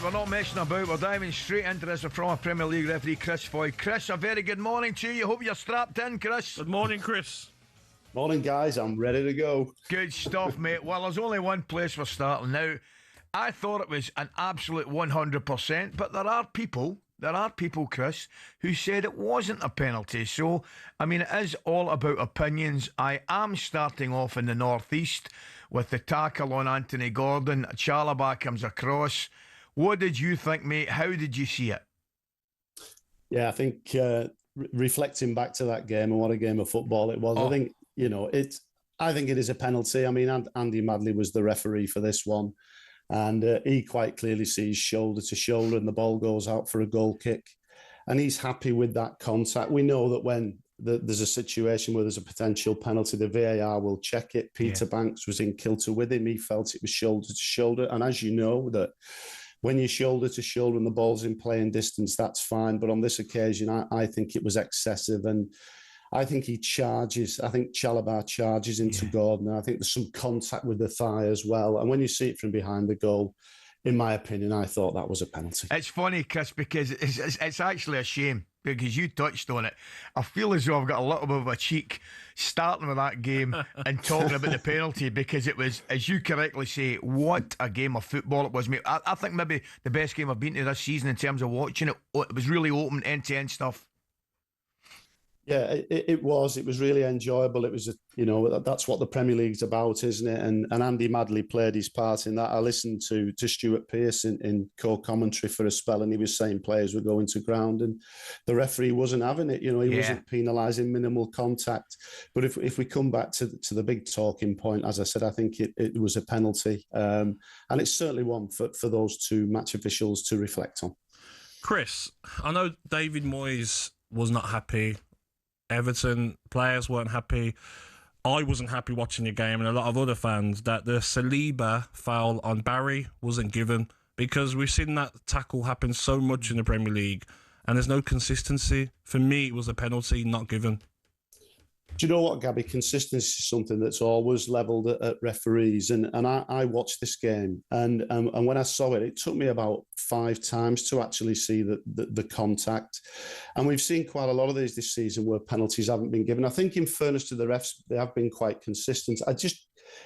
We're not messing about, we're diving straight into this from a Premier League referee, Chris Foy. Chris, a very good morning to you. Hope you're strapped in, Chris. Good morning, Chris. Morning, guys. I'm ready to go. Good stuff, mate. Well, there's only one place we're starting now. I thought it was an absolute 100%, but there are people, Chris, who said it wasn't a penalty. So, I mean, it is all about opinions. I am starting off in the northeast with the tackle on Anthony Gordon. Chalobah comes across. What did you think, mate? How did you see it? Yeah, I think reflecting back to that game and what a game of football it was, I think, I think it is a penalty. I mean, Andy Madley was the referee for this one, and he quite clearly sees shoulder to shoulder and the ball goes out for a goal kick. And he's happy with that contact. We know that when there's a situation where there's a potential penalty, the VAR will check it. Peter Banks was in kilter with him. He felt it was shoulder to shoulder. And as you know, that when you're shoulder to shoulder and the ball's in playing distance, that's fine. But on this occasion, I think it was excessive. And I think Chalobah charges into Gordon. I think there's some contact with the thigh as well. And when you see it from behind the goal, in my opinion, I thought that was a penalty. It's funny, Chris, because it's actually a shame, because you touched on it. I feel as though I've got a little bit of a cheek starting with that game and talking about the penalty, because it was, as you correctly say, what a game of football it was, mate. I think maybe the best game I've been to this season in terms of watching it. It was really open, end-to-end stuff. Yeah, it was. It was really enjoyable. It was, that's what the Premier League's about, isn't it? And Andy Madley played his part in that. I listened to Stuart Pearce in co-commentary for a spell, and he was saying players were going to ground, and the referee wasn't having it. He wasn't penalising minimal contact. But if we come back to the big talking point, as I said, I think it was a penalty, and it's certainly one for those two match officials to reflect on. Chris, I know David Moyes was not happy. Everton players weren't happy. I wasn't happy watching the game, and a lot of other fans, that the Saliba foul on Barry wasn't given, because we've seen that tackle happen so much in the Premier League and there's no consistency. For me, it was a penalty not given. Do you know what, Gabby? Consistency is something that's always levelled at referees. And I watched this game, and when I saw it, it took me about 5 times to actually see the contact. And we've seen quite a lot of these this season where penalties haven't been given. I think, in fairness to the refs, they have been quite consistent.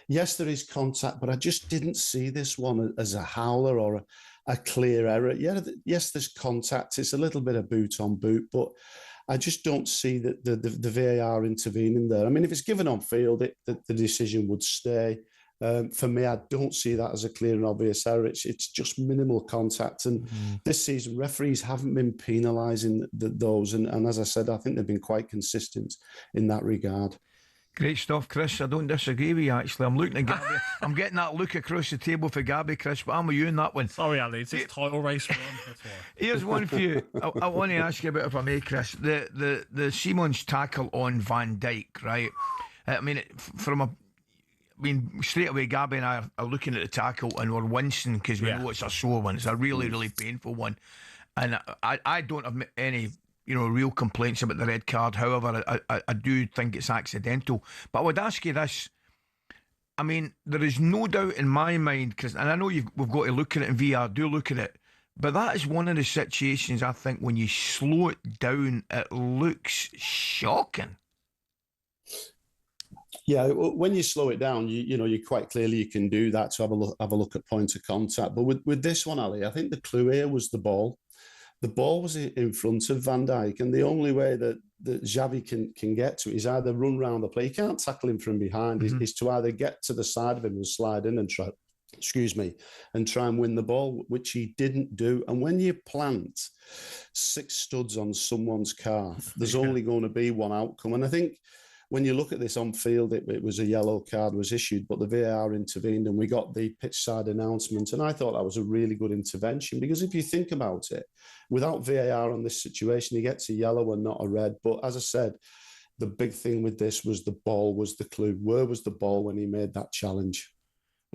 Yes, there is contact, but I just didn't see this one as a howler or a clear error. Yeah, yes, there's contact. It's a little bit of boot on boot, but I just don't see that the VAR intervening there. I mean, if it's given on field, the decision would stay. For me, I don't see that as a clear and obvious error. It's just minimal contact. And this season, referees haven't been penalising those. And as I said, I think they've been quite consistent in that regard. Great stuff, Chris. I don't disagree with you, actually. I'm looking at Gabby. I'm getting that look across the table for Gabby, Chris, but I'm with you in that one. Sorry, Ali, it's just title race one. Here's one for you. I want to ask you about, if I may, Chris. The Simons tackle on Van Dyke, right? I mean, straight away, Gabby and I are looking at the tackle and we're wincing, because we know it's a sore one. It's a really, really painful one. And I don't have any real complaints about the red card. However, I do think it's accidental. But I would ask you this. I mean, there is no doubt in my mind, Chris, and I know we've got to look at it in VR, do look at it, but that is one of the situations, I think, when you slow it down, it looks shocking. Yeah, when you slow it down, you quite clearly you can do that to have a look at point of contact. But with this one, Ali, I think the clue here was the ball. The ball was in front of Van Dijk, and the only way that Xavi can get to it is either run round the play. You can't tackle him from behind. Is to either get to the side of him and slide in and try and win the ball, which he didn't do. And when you plant 6 studs on someone's calf, there's only going to be one outcome. And I think when you look at this on field, it was a yellow card was issued, but the VAR intervened and we got the pitch side announcement. And I thought that was a really good intervention, because if you think about it, without VAR on this situation, he gets a yellow and not a red. But as I said, the big thing with this was the ball was the clue. Where was the ball when he made that challenge?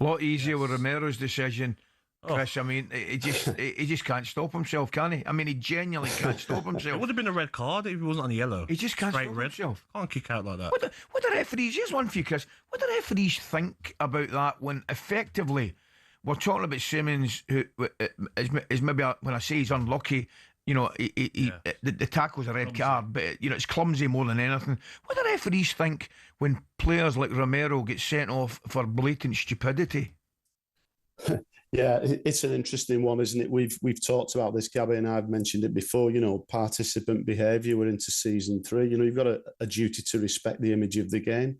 A lot easier with Romero's decision, Chris. I mean, he just can't stop himself, can he? I mean, he genuinely can't stop himself. It would have been a red card if he wasn't on the yellow. He just can't stop himself. Can't kick out like that. What do referees, here's one for you, Chris. What do referees think about that when effectively, we're talking about Simmons, who is maybe when I say he's unlucky. You know, the tackle's a red card, but it's clumsy more than anything. What do referees think when players like Romero get sent off for blatant stupidity? Yeah, it's an interesting one, isn't it? We've talked about this, Gabby, and I've mentioned it before. Participant behaviour. We're into season 3. You've got a duty to respect the image of the game.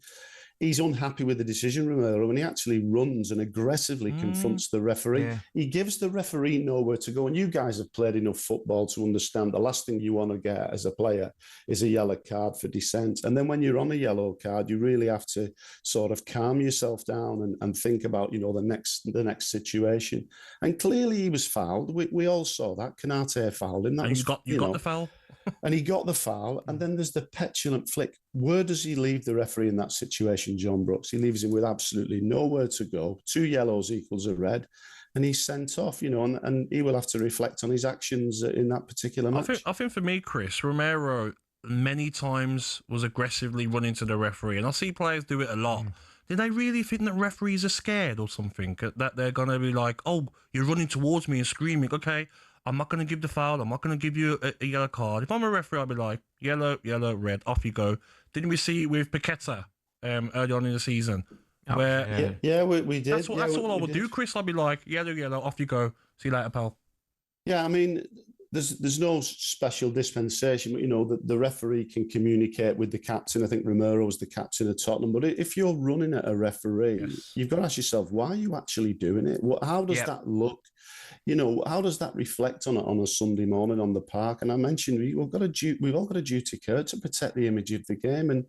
He's unhappy with the decision, Romero, and he actually runs and aggressively confronts the referee. Yeah. He gives the referee nowhere to go. And you guys have played enough football to understand the last thing you want to get as a player is a yellow card for dissent. And then when you're on a yellow card, you really have to sort of calm yourself down and think about, the next situation. And clearly he was fouled. We all saw that. Canate fouled him. You got the foul? And he got the foul, and then there's the petulant flick. Where does he leave the referee in that situation, John Brooks? He leaves him with absolutely nowhere to go. 2 yellows equals a red, and he's sent off, and he will have to reflect on his actions in that particular match. I think for me, Chris, Romero many times was aggressively running to the referee, and I see players do it a lot. Do they really think that referees are scared or something? That they're going to be like, oh, you're running towards me and screaming, okay, I'm not going to give the foul. I'm not going to give you a yellow card. If I'm a referee, I'll be like, yellow, red, off you go. Didn't we see it with Paqueta early on in the season? Where we did. That's all I would do, Chris. I'd be like, yellow, off you go. See you later, pal. Yeah, I mean, there's no special dispensation. The referee can communicate with the captain. I think Romero was the captain of Tottenham. But if you're running at a referee, you've got to ask yourself, why are you actually doing it? How does that look? How does that reflect on a Sunday morning on the park? And I mentioned we've all got a duty, Kurt, to protect the image of the game. And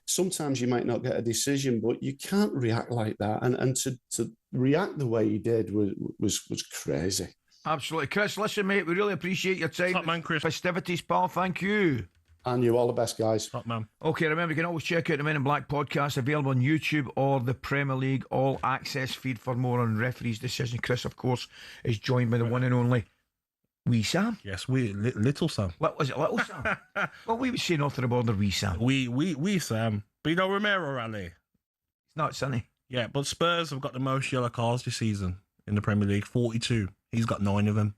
sometimes you might not get a decision, but you can't react like that. And to react the way he did was crazy. Absolutely. Chris, listen, mate, we really appreciate your time. Top man, Chris. Festivities, pal. Thank you. And you all the best, guys. Top man. Okay, remember, you can always check out the Men in Black podcast, available on YouTube or the Premier League All Access feed for more on referees' decision. Chris, of course, is joined by the one and only Wee Sam. Yes, Little Sam. What was it, Little Sam? Well, we would say nothing about the Wee Sam. Wee Sam. But Romero rally. It's not sunny. Yeah, but Spurs have got the most yellow cards this season in the Premier League, 42. He's got 9 of them.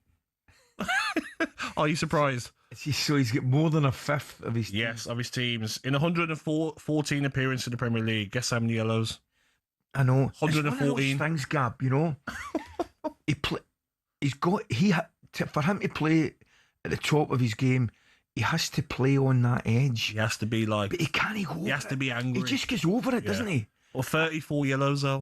Are you surprised? So he's got more than a fifth of his team. Yes, of his teams. In 114 appearances in the Premier League. Guess how many yellows? I know. 114. It's one of those things, Gab, for him to play at the top of his game, he has to play on that edge. He has to be like... But he can't go over it. He has to be angry. He just gets over it, doesn't he? Or 34 yellows, though.